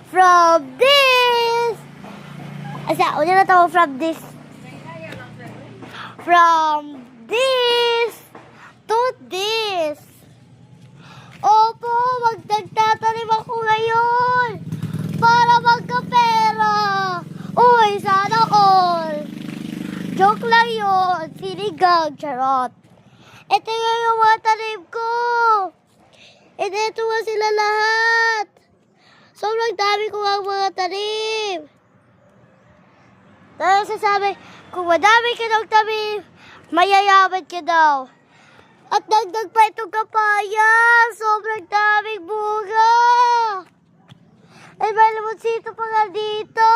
from this. Asa, una na tawag from this. From this to this. Opo, magtagtatanim ako ngayon para magkapera. Uy, sana all. Joke lang yun. Sinigang, charot. Ito yung mga tanim ko. Ito nga sila lahat. Sobrang dami ko ang mga tanim. Dahil sasabi, kung madami ka ng tanim, mayayaman ka daw. At dagdag pa itong kapaya. Sobrang daming bunga. Ay, may limonsito pa nga dito.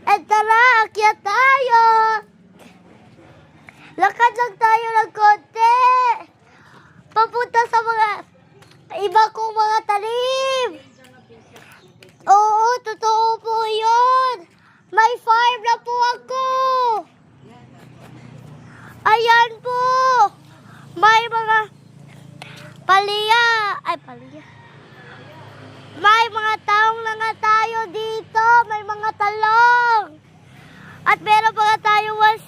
At tara, akyat tayo. Lakad lang tayo ng konti. Papunta sa mga iba kong mga tanim. Oo, totoo po yun. May farm na po ako. Ayan po. May mga palya. May mga taong na nga tayo dito. May mga talong. At meron pa nga tayong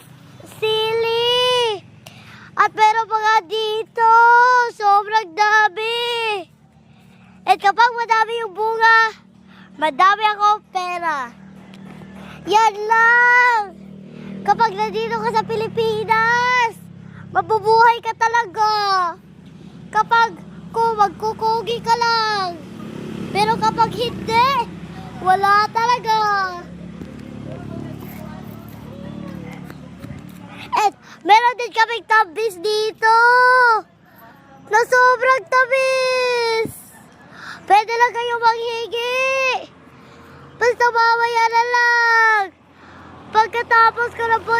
sili. At meron pa nga dito. Sobrang dami. At kapag madami yung bunga, madami akong pera. Yan lang. Kapag nandito ka sa Pilipinas, mabubuhay ka talaga. Kapag magkukugi ka lang. Pero kapag hindi, wala talaga. At meron din kaming tamis dito. Na sobrang tamis. Pwede lang kayo manghingi. Basta mamaya na lang. Pagkatapos ko na po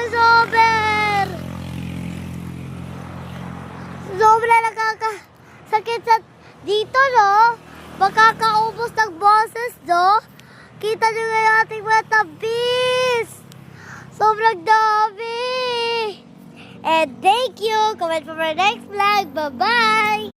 Sobra nakakasakit sa dito, no? Makakaubos ng boses, no? Kita nyo nga yung ating mga tabis. Sobrang dami. And thank you. Comment for my next vlog. Bye-bye.